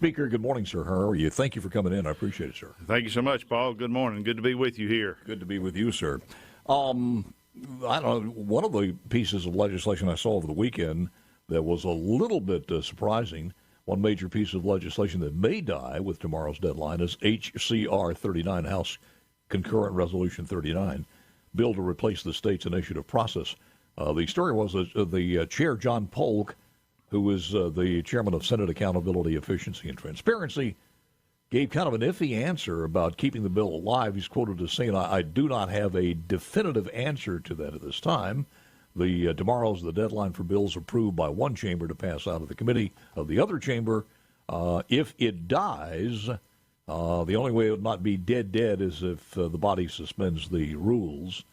Speaker, good morning, sir. How are you? Thank you for coming in. I appreciate it, sir. Thank you so much, Paul. Good morning. Good to be with you here. Good to be with you, sir. I don't know, one of the pieces of legislation I saw over the weekend that was a little bit surprising, one major piece of legislation that may die with tomorrow's deadline is HCR 39, House Concurrent Resolution 39, bill to replace the state's initiative process. The story was that the chair, John Polk, who is the chairman of Senate Accountability, Efficiency, and Transparency, gave kind of an iffy answer about keeping the bill alive. He's quoted as saying, I do not have a definitive answer to that at this time. Tomorrow's the deadline for bills approved by one chamber to pass out of the committee of the other chamber. If it dies, the only way it would not be dead is if the body suspends the rules,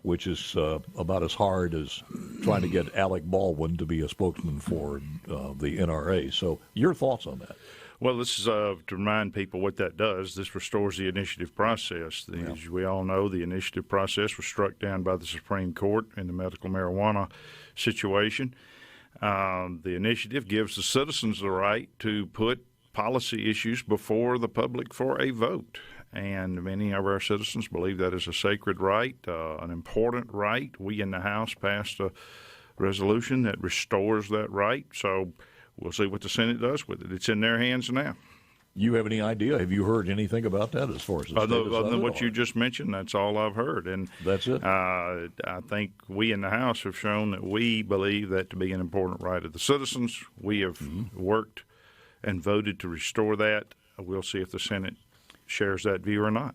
which is about as hard as trying to get Alec Baldwin to be a spokesman for the NRA. So your thoughts on that? Well, this is to remind people what that does. This restores the initiative process. As we all know, the initiative process was struck down by the Supreme Court in the medical marijuana situation. The initiative gives the citizens the right to put policy issues before the public for a vote. And many of our citizens believe that is a sacred right, an important right. We in the House passed a resolution that restores that right. So we'll see what the Senate does with it. It's in their hands now. You have any idea? Have you heard anything about that as far as the other than what you just mentioned? That's all I've heard. And that's it. I think we in the House have shown that we believe that to be an important right of the citizens. We have worked and voted to restore that. We'll see if the Senate shares that view or not.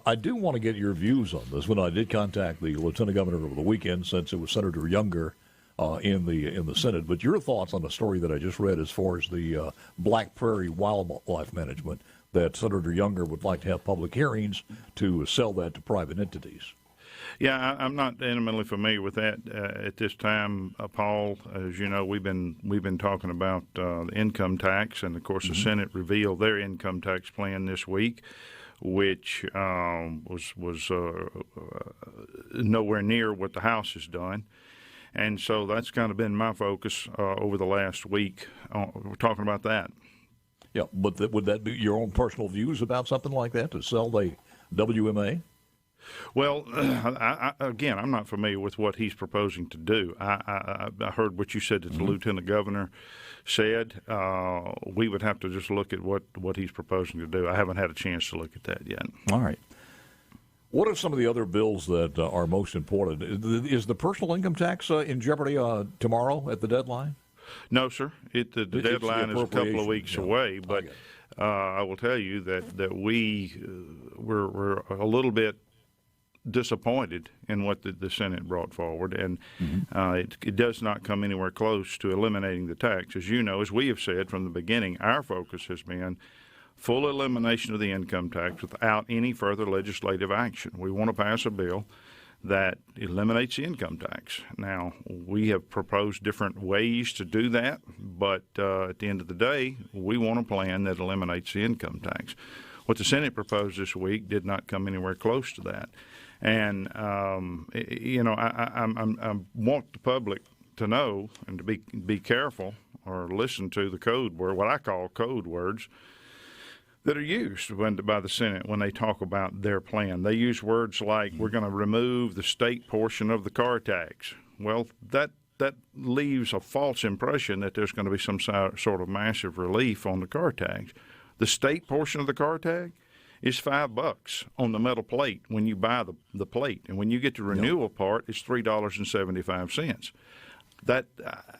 I do want to get your views on this. When I did contact the Lieutenant Governor over the weekend, since it was Senator Younger in the Senate, but your thoughts on the story that I just read as far as the Black Prairie wildlife management, that Senator Younger would like to have public hearings to sell that to private entities. Yeah, I'm not intimately familiar with that at this time, Paul. As you know, we've been talking about the income tax, and of course, the Senate revealed their income tax plan this week, which was nowhere near what the House has done. And so that's kind of been my focus over the last week. We're talking about that. Yeah, but would that be your own personal views about something like that, to sell the WMA? Well, again, I'm not familiar with what he's proposing to do. I heard what you said that the Lieutenant Governor said. We would have to just look at what he's proposing to do. I haven't had a chance to look at that yet. All right. What are some of the other bills that are most important? Is the personal income tax in jeopardy tomorrow at the deadline? No, sir. The deadline is a couple of weeks away, but I will tell you that we're a little bit disappointed in what the Senate brought forward, and it does not come anywhere close to eliminating the tax. As you know, as we have said from the beginning, our focus has been full elimination of the income tax without any further legislative action. We want to pass a bill that eliminates the income tax. Now, we have proposed different ways to do that, but at the end of the day, we want a plan that eliminates the income tax. What the Senate proposed this week did not come anywhere close to that. And, I want the public to know and to be careful or listen to the code word, what I call code words, that are used by the Senate when they talk about their plan. They use words like, we're going to remove the state portion of the car tax. Well, that leaves a false impression that there's going to be some sort of massive relief on the car tax. The state portion of the car tax is $5 on the metal plate when you buy the plate. And when you get the renewal part, it's $3.75. That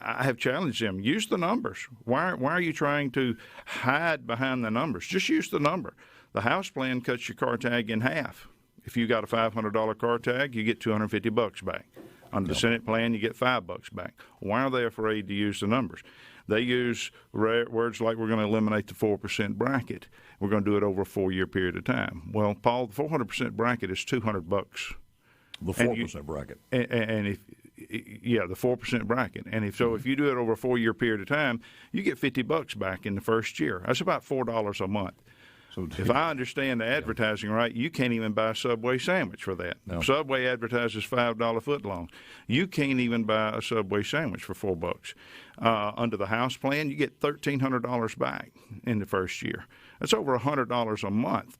I have challenged them. Use the numbers. Why are you trying to hide behind the numbers? Just use the number. The House plan cuts your car tag in half. If you got a $500 car tag, you get $250 back. Under the Senate plan, you get $5 back. Why are they afraid to use the numbers? They use words like, we're going to eliminate the 4% bracket. We're going to do it over a 4-year period of time. Well, Paul, the 400% bracket is $200. The 4% bracket. And if the 4% bracket. And if you do it over a 4-year period of time, you get $50 back in the first year. That's about $4 a month. If I understand the advertising right, you can't even buy a Subway sandwich for that. No. Subway advertises $5 footlongs. You can't even buy a Subway sandwich for $4. Under the House plan, you get $1,300 back in the first year. That's over $100 a month.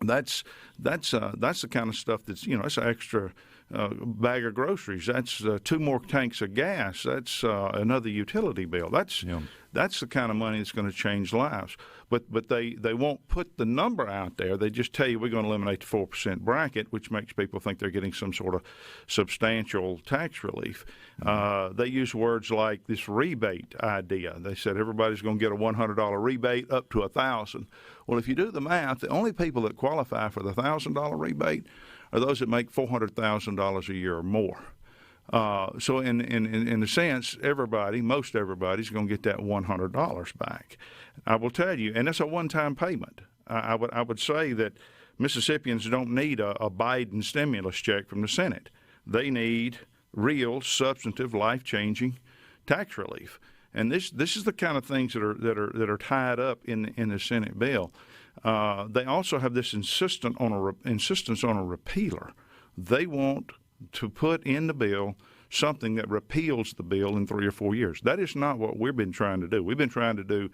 That's the kind of stuff that's, it's an extra bag of groceries. That's 2 more tanks of gas. That's another utility bill. That's the kind of money that's going to change lives. But they won't put the number out there. They just tell you we're going to eliminate the 4% bracket, which makes people think they're getting some sort of substantial tax relief. They use words like this rebate idea. They said everybody's going to get a $100 rebate up to $1,000. Well, if you do the math, the only people that qualify for the $1,000 rebate are those that make $400,000 a year or more. So in a sense, most everybody's going to get that $100 back. I will tell you, and it's a one-time payment. I would say that Mississippians don't need a Biden stimulus check from the Senate. They need real, substantive, life-changing tax relief. And this is the kind of things that are tied up in the Senate bill. They also have this insistence on a repealer. They want to put in the bill something that repeals the bill in 3 or 4 years. That is not what we've been trying to do. We've been trying to do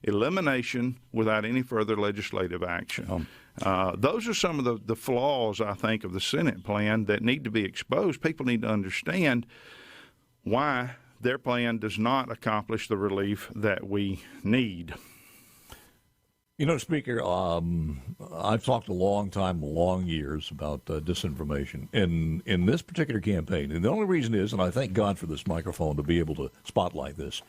elimination without any further legislative action. Those are some of the flaws, I think, of the Senate plan that need to be exposed. People need to understand why their plan does not accomplish the relief that we need. Speaker, I've talked long years about disinformation in this particular campaign. And the only reason is, and I thank God for this microphone to be able to spotlight this,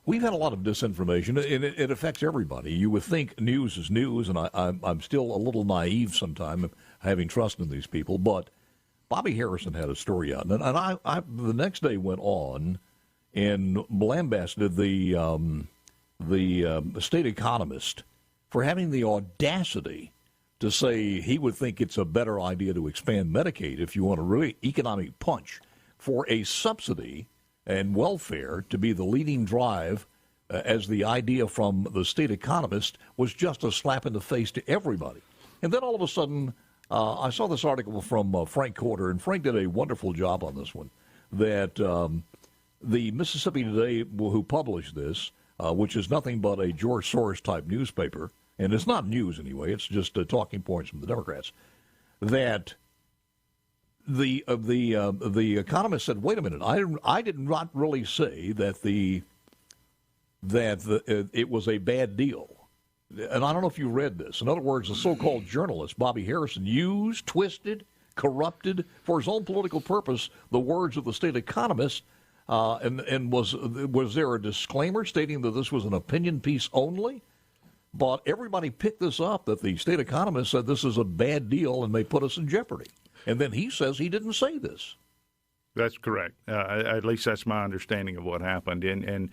we've had a lot of disinformation, and it affects everybody. You would think news is news, and I'm still a little naive sometimes, having trust in these people. But Bobby Harrison had a story out, and I the next day went on and lambasted the state economist for having the audacity to say he would think it's a better idea to expand Medicaid if you want a really economic punch for a subsidy and welfare to be the leading drive as the idea from the state economist was just a slap in the face to everybody. And then all of a sudden, I saw this article from Frank Corder, and Frank did a wonderful job on this one, that the Mississippi Today, who published this, which is nothing but a George Soros-type newspaper, and it's not news anyway, it's just talking points from the Democrats, that the economist said, wait a minute, I did not really say that it was a bad deal. And I don't know if you read this. In other words, the so-called journalist, Bobby Harrison, used, twisted, corrupted for his own political purpose the words of the state economist. And was there a disclaimer stating that this was an opinion piece only? But everybody picked this up, that the state economist said this is a bad deal and may put us in jeopardy. And then he says he didn't say this. That's correct. At least that's my understanding of what happened. And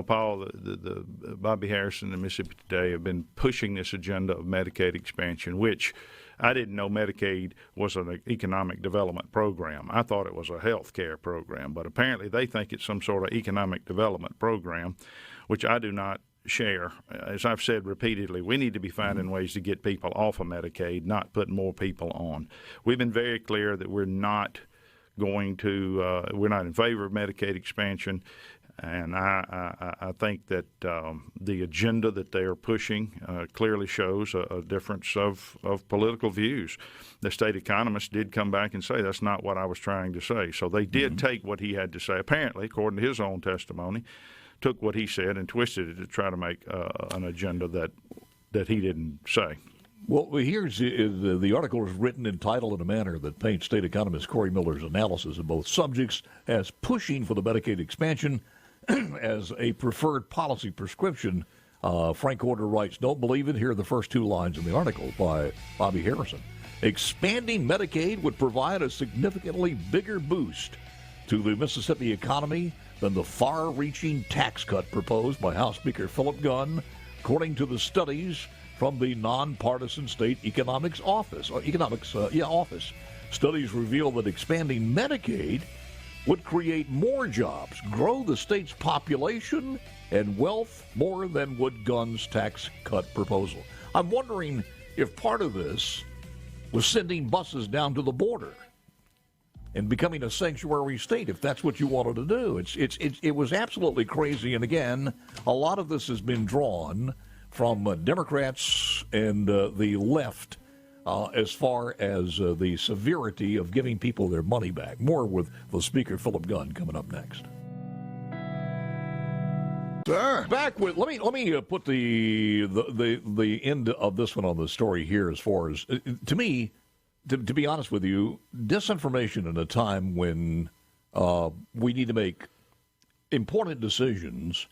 Paul, the Bobby Harrison and Mississippi Today have been pushing this agenda of Medicaid expansion, which I didn't know Medicaid was an economic development program. I thought it was a health care program, but apparently they think it's some sort of economic development program, which I do not share. As I've said repeatedly, we need to be finding ways to get people off of Medicaid, not put more people on. We've been very clear that we're not in favor of Medicaid expansion, and I think that the agenda that they are pushing clearly shows a difference of political views. The state economist did come back and say that's not what I was trying to say. So they did take what he had to say, apparently, according to his own testimony, took what he said and twisted it to try to make an agenda that he didn't say. Well, here's the article is written and titled in a manner that paints state economist Corey Miller's analysis of both subjects as pushing for the Medicaid expansion as a preferred policy prescription. Frank Corder writes, don't believe it. Here are the first 2 lines in the article by Bobby Harrison. Expanding Medicaid would provide a significantly bigger boost to the Mississippi economy than the far-reaching tax cut proposed by House Speaker Philip Gunn, according to the studies from the nonpartisan state economics office. Studies reveal that expanding Medicaid would create more jobs, grow the state's population and wealth more than would Gunn's tax cut proposal. I'm wondering if part of this was sending buses down to the border and becoming a sanctuary state, if that's what you wanted to do. It was absolutely crazy. And again, a lot of this has been drawn from Democrats and the left as far as the severity of giving people their money back. More with the Speaker, Philip Gunn, coming up next. Sir. Back with let me put the end of this one on the story here. As far as to me, to be honest with you, disinformation in a time when we need to make important decisions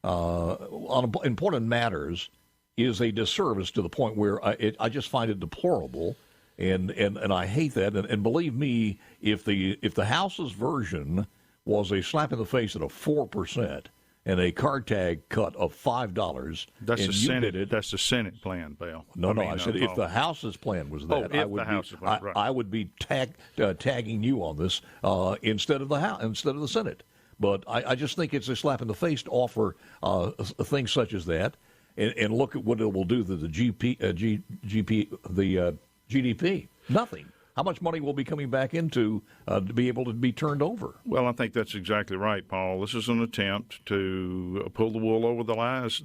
on important matters is a disservice to the point where I just find it deplorable, and I hate that. And believe me, if the House's version was a slap in the face at a 4%. And a car tag cut of $5. That's the Senate. Did it. That's the Senate plan, Bill. I said if the House's plan was that, I would be tagging you on this instead of the House, instead of the Senate. But I just think it's a slap in the face to offer things such as that, and look at what it will do to the GDP. Nothing. How much money will be coming back into to be able to be turned over? Well, I think that's exactly right, Paul. This is an attempt to pull the wool over the eyes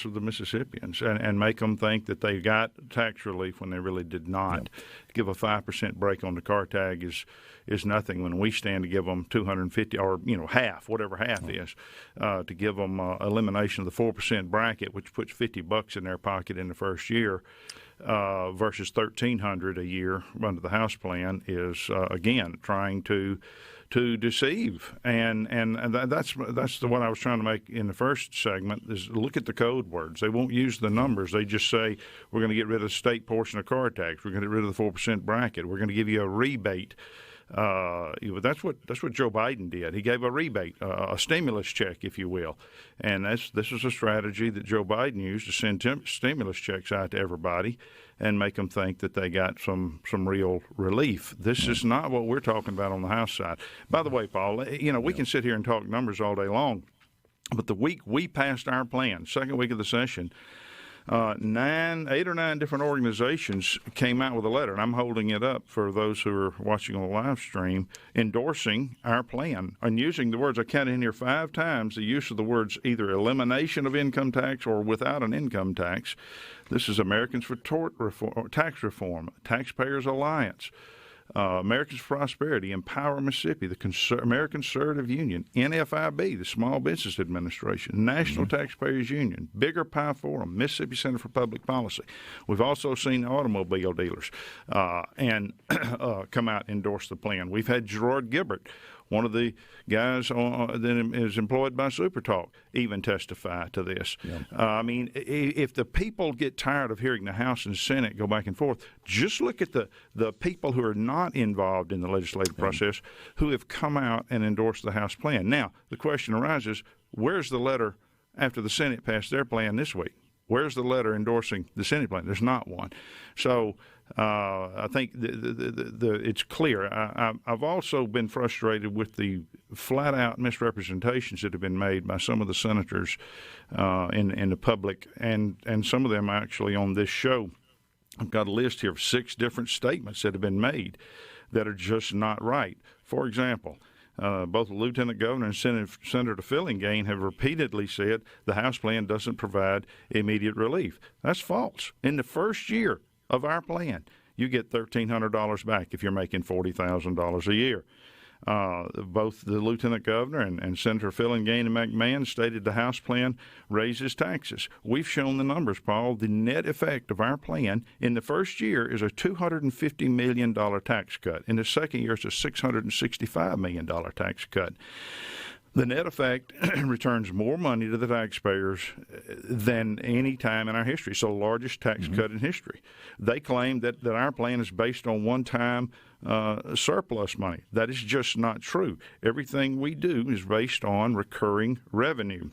of the Mississippians and make them think that they got tax relief when they really did not. Yep. Give a 5% break on the car tag is nothing when we stand to give them 250 or half, whatever half is, to give them elimination of the 4% bracket, which puts $50 in their pocket in the first year. Versus $1,300 a year under the House plan is again trying to deceive, and that's the one I was trying to make in the first segment. Is look at the code words. They won't use the numbers. They just say we're going to get rid of the state portion of car tax. We're going to get rid of the 4% bracket. We're going to give you a rebate. That's what Joe Biden did. He gave a rebate, a stimulus check, if you will, and this is a strategy that Joe Biden used to send stimulus checks out to everybody and make them think that they got some real relief. This is not what we're talking about on the House side. By the way, Paul, we can sit here and talk numbers all day long, but the week we passed our plan, second week of the session, 8 or 9 different organizations came out with a letter, and I'm holding it up for those who are watching on the live stream, endorsing our plan and using the words, I counted in here 5 times, the use of the words either elimination of income tax or without an income tax. This is Americans for Tax Reform, Taxpayers Alliance, Americans for Prosperity, Empower Mississippi, the American Conservative Union, NFIB, the Small Business Administration, National Taxpayers Union, Bigger Pie Forum, Mississippi Center for Public Policy. We've also seen automobile dealers and come out and endorse the plan. We've had Gerard Gilbert, one of the guys that is employed by SuperTalk, even testify to this. Yeah. If the people get tired of hearing the House and Senate go back and forth, just look at the people who are not involved in the legislative process who have come out and endorsed the House plan. Now, the question arises, where's the letter after the Senate passed their plan this week? Where's the letter endorsing the Senate plan? There's not one. So I think it's clear. I've also been frustrated with the flat-out misrepresentations that have been made by some of the senators in the public, and some of them actually on this show. I've got a list here of 6 different statements that have been made that are just not right. For example, both the Lieutenant Governor and Senator Philip Gunn have repeatedly said the House plan doesn't provide immediate relief. That's false. In the first year of our plan, you get $1,300 back if you're making $40,000 a year. Both the Lieutenant Governor and Senator Philip Gunn and McMahon stated the House plan raises taxes. We've shown the numbers, Paul. The net effect of our plan in the first year is a $250 million tax cut. In the second year, it's a $665 million tax cut. The net effect returns more money to the taxpayers than any time in our history. It's the largest tax cut in history. They claim that our plan is based on one-time surplus money. That is just not true. Everything we do is based on recurring revenue.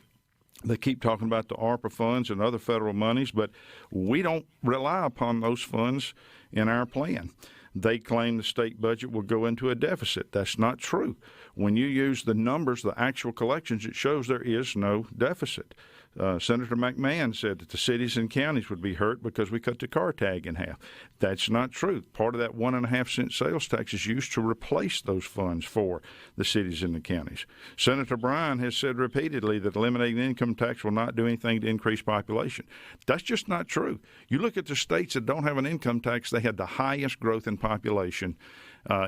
They keep talking about the ARPA funds and other federal monies, but we don't rely upon those funds in our plan. They claim the state budget will go into a deficit. That's not true. When you use the numbers, the actual collections, it shows there is no deficit. Senator McMahon said that the cities and counties would be hurt because we cut the car tag in half. That's not true. Part of that 1.5-cent sales tax is used to replace those funds for the cities and the counties. Senator Bryan has said repeatedly that eliminating the income tax will not do anything to increase population. That's just not true. You look at the states that don't have an income tax, they had the highest growth in population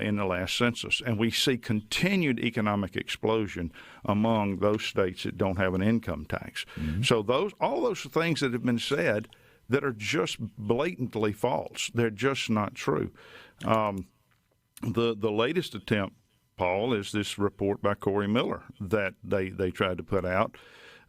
in the last census. And we see continued economic explosion among those states that don't have an income tax. Mm-hmm. So all those things that have been said that are just blatantly false, they're just not true. The latest attempt, Paul, is this report by Corey Miller that they tried to put out.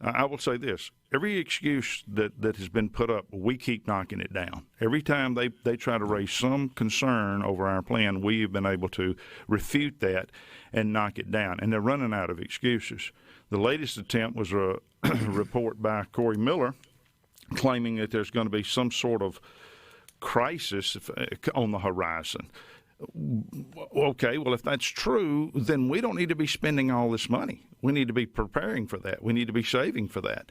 I will say this. Every excuse that has been put up, we keep knocking it down. Every time they try to raise some concern over our plan, we have been able to refute that and knock it down. And they're running out of excuses. The latest attempt was a report by Corey Miller claiming that there's going to be some sort of crisis on the horizon. Okay, well, if that's true, then we don't need to be spending all this money. We need to be preparing for that. We need to be saving for that.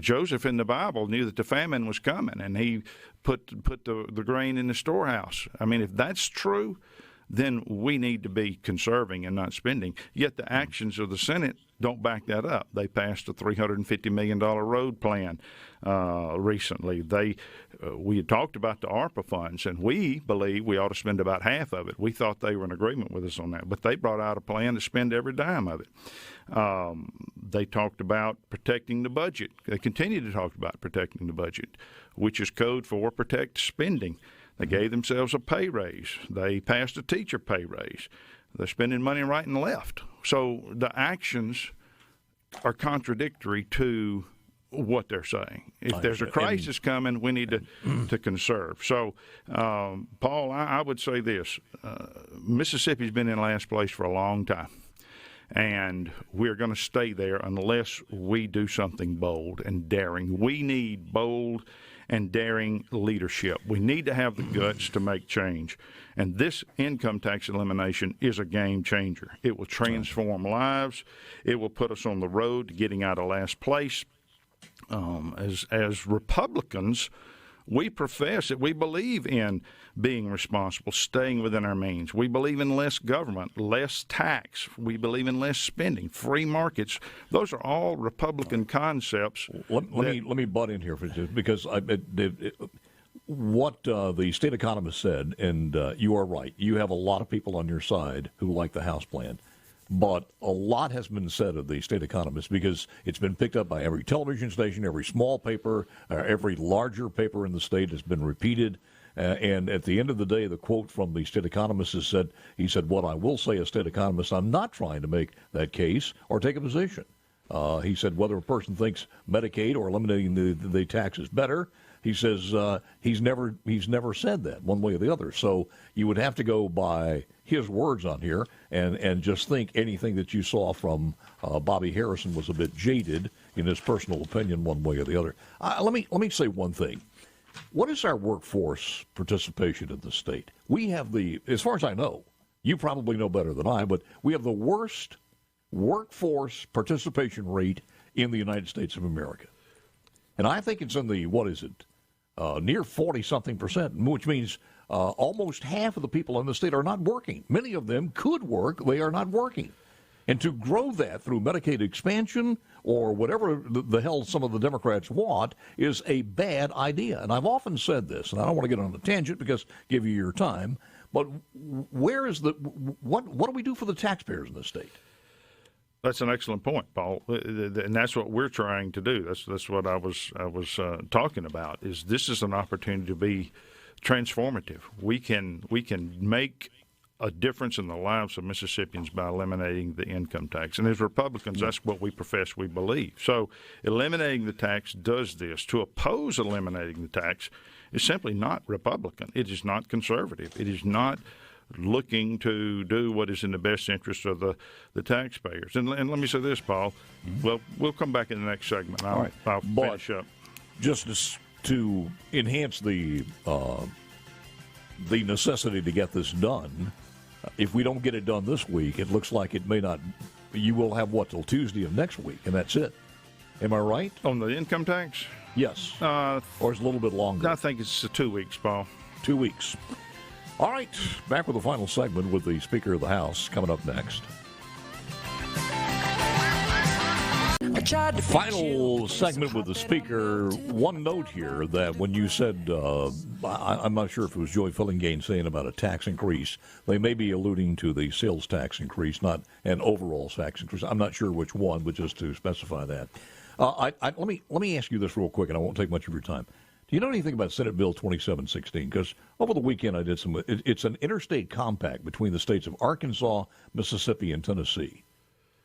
Joseph in the Bible knew that the famine was coming, and he put the grain in the storehouse. I mean, if that's true, then we need to be conserving and not spending. Yet the actions of the Senate don't back that up. They passed a $350 million road plan recently. We had talked about the ARPA funds, and we believe we ought to spend about half of it. We thought they were in agreement with us on that, but they brought out a plan to spend every dime of it. They talked about protecting the budget. They continue to talk about protecting the budget, which is code for protect spending. They gave themselves a pay raise. They passed a teacher pay raise. They're spending money right and left. So the actions are contradictory to what they're saying. If there's a crisis coming, we need to conserve. So, Paul, I would say this. Mississippi's been in last place for a long time, and we're going to stay there unless we do something bold and daring. We need bold and daring leadership. We need to have the guts to make change. And this income tax elimination is a game changer. It will transform lives. It will put us on the road to getting out of last place. As Republicans, we profess that we believe in being responsible, staying within our means. We believe in less government, less tax. We believe in less spending, free markets. Those are all Republican concepts. Let me butt in here for just because what the state economist said, and you are right. You have a lot of people on your side who like the House plan. But a lot has been said of the state economist because it's been picked up by every television station, every small paper, every larger paper in the state has been repeated. And at the end of the day, the quote from the state economist is he said, what I will say as state economist, I'm not trying to make that case or take a position. He said whether a person thinks Medicaid or eliminating the tax is better, he says he's never said that one way or the other. So you would have to go by his words on here and just think anything that you saw from Bobby Harrison was a bit jaded in his personal opinion one way or the other. Let me say one thing. What is our workforce participation in the state? We have as far as I know, you probably know better than I, but we have the worst workforce participation rate in the United States of America. And I think it's in the, near 40-something%, which means almost half of the people in the state are not working. Many of them could work. They are not working. And to grow that through Medicaid expansion or whatever the hell some of the Democrats want is a bad idea. And I've often said this, and I don't want to get on a tangent because give you your time, but where is what do we do for the taxpayers in this state? That's an excellent point, Paul, and that's what we're trying to do. That's what I was talking about. Is this is an opportunity to be transformative. We can make a difference in the lives of Mississippians by eliminating the income tax. And as Republicans, that's what we profess we believe. So eliminating the tax does this. To oppose eliminating the tax is simply not Republican. It is not conservative. It is not looking to do what is in the best interest of the taxpayers. And let me say this, Paul. Well, we'll come back in the next segment. I'll finish up. Just to enhance the necessity to get this done, if we don't get it done this week, it looks like it may not. You will have till Tuesday of next week, and that's it. Am I right? On the income tax? Yes. Or it's a little bit longer. I think it's 2 weeks, Paul. 2 weeks. All right, back with the final segment with the Speaker of the House coming up next. Final segment with the Speaker. One note here that when you said, I'm not sure if it was Joy Fillinghane saying about a tax increase, they may be alluding to the sales tax increase, not an overall tax increase. I'm not sure which one, but just to specify that. Let me ask you this real quick, and I won't take much of your time. Do you know anything about Senate Bill 2716? Because over the weekend I did some. It's an interstate compact between the states of Arkansas, Mississippi, and Tennessee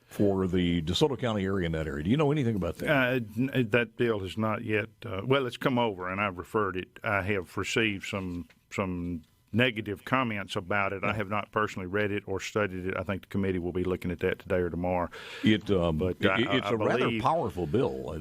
for the DeSoto County area and that area. Do you know anything about that? That bill has not yet. It's come over, and I've referred it. I have received some negative comments about it. I have not personally read it or studied it. I think the committee will be looking at that today or tomorrow. It's a rather powerful bill.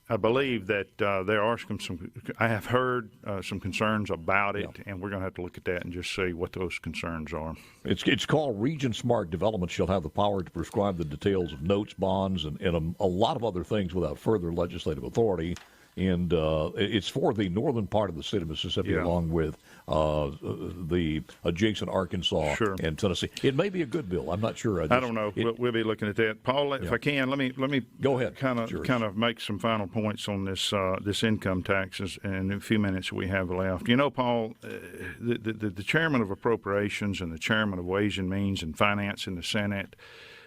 I believe that there are some. I have heard some concerns about it, and we're going to have to look at that and just see what those concerns are. It's called Region Smart Development shall have the power to prescribe the details of notes, bonds, and a lot of other things without further legislative authority. And it's for the northern part of the state of Mississippi, along with the adjacent Arkansas and Tennessee. It may be a good bill. I'm not sure. I don't know. We'll be looking at that. Paul, if I can, let me go ahead. Kind of make some final points on this income taxes in a few minutes we have left. You know, Paul, the chairman of Appropriations and the chairman of Ways and Means and Finance in the Senate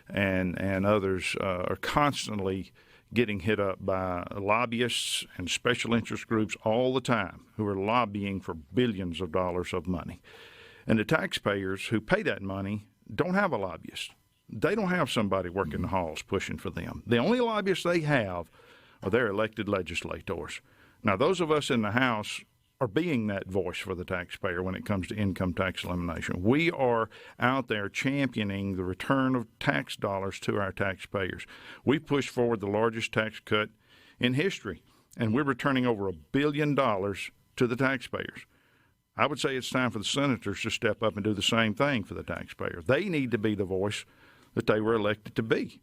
and others are constantly getting hit up by lobbyists and special interest groups all the time who are lobbying for billions of dollars of money. And the taxpayers who pay that money don't have a lobbyist. They don't have somebody working the halls pushing for them. The only lobbyists they have are their elected legislators. Now, those of us in the House are being that voice for the taxpayer when it comes to income tax elimination. We are out there championing the return of tax dollars to our taxpayers. We pushed forward the largest tax cut in history, and we're returning over $1 billion to the taxpayers. I would say it's time for the senators to step up and do the same thing for the taxpayer. They need to be the voice that they were elected to be.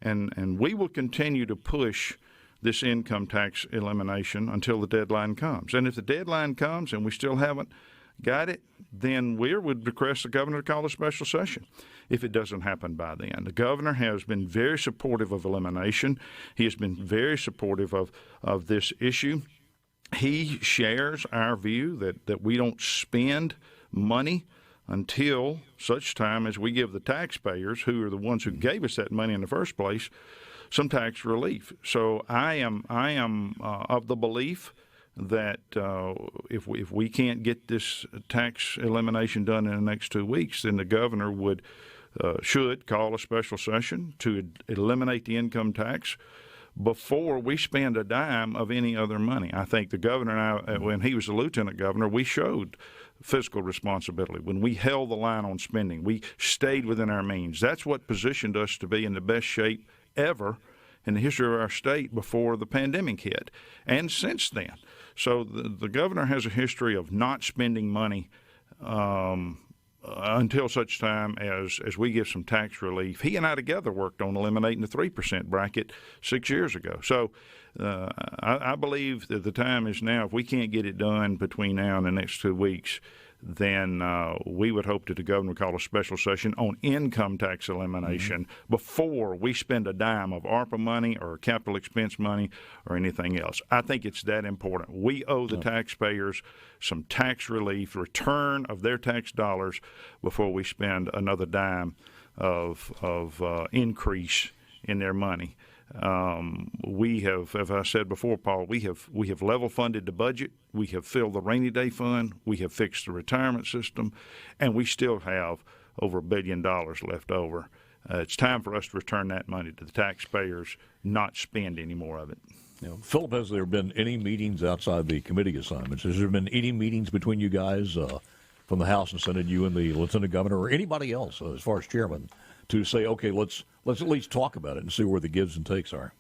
And we will continue to push this income tax elimination until the deadline comes. And if the deadline comes and we still haven't got it, then we would request the governor to call a special session if it doesn't happen by then. The governor has been very supportive of elimination. He has been very supportive of this issue. He shares our view that we don't spend money until such time as we give the taxpayers, who are the ones who gave us that money in the first place, some tax relief. So I am of the belief that if we can't get this tax elimination done in the next 2 weeks, then the governor should call a special session to eliminate the income tax before we spend a dime of any other money. I think the governor and I, when he was the lieutenant governor, we showed fiscal responsibility. When we held the line on spending, we stayed within our means. That's what positioned us to be in the best shape ever in the history of our state before the pandemic hit, and since then. So the governor has a history of not spending money until such time as we give some tax relief. He and I together worked on eliminating the 3% bracket 6 years ago. So I believe that the time is now. If we can't get it done between now and the next 2 weeks, then we would hope that the governor would call a special session on income tax elimination before we spend a dime of ARPA money or capital expense money or anything else. I think it's that important. We owe the taxpayers some tax relief, return of their tax dollars before we spend another dime of increase in their money. We have, as I said before, Paul, we have level funded the budget. We have filled the rainy day fund. We have fixed the retirement system, and we still have over $1 billion left over. It's time for us to return that money to the taxpayers, not spend any more of it. Philip, has there been any meetings outside the committee assignments? Has there been any meetings between you guys from the House and Senate, you and the Lieutenant Governor, or anybody else as far as chairman, to say, okay, let's at least talk about it and see where the gives and takes are?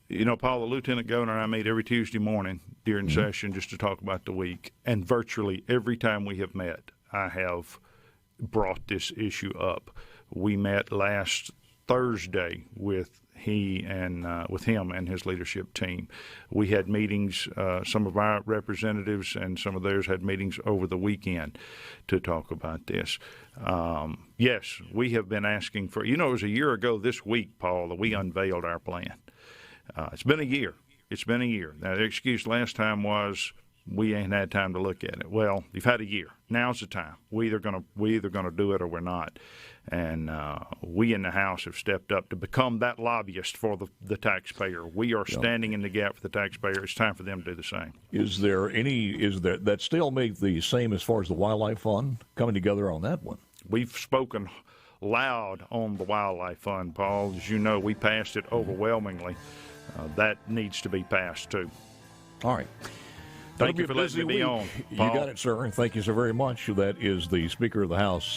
You know, Paul, the Lieutenant Governor and I meet every Tuesday morning during session just to talk about the week. And virtually every time we have met, I have brought this issue up. We met last Thursday with with him and his leadership team. We had meetings, some of our representatives and some of theirs had meetings over the weekend to talk about this. Yes, we have been asking for, it was a year ago this week, Paul, that we unveiled our plan. It's been a year. It's been a year. Now, the excuse last time was we ain't had time to look at it. Well, you've had a year. Now's the time. We're either gonna do it or we're not. And we in the House have stepped up to become that lobbyist for the taxpayer. We are standing in the gap for the taxpayer. It's time for them to do the same. Is there that still make the same as far as the Wildlife Fund coming together on that one? We've spoken loud on the Wildlife Fund, Paul. As you know, we passed it overwhelmingly. That needs to be passed, too. All right. Thank you for letting me be on, Paul. You got it, sir. Thank you so very much. That is the Speaker of the House.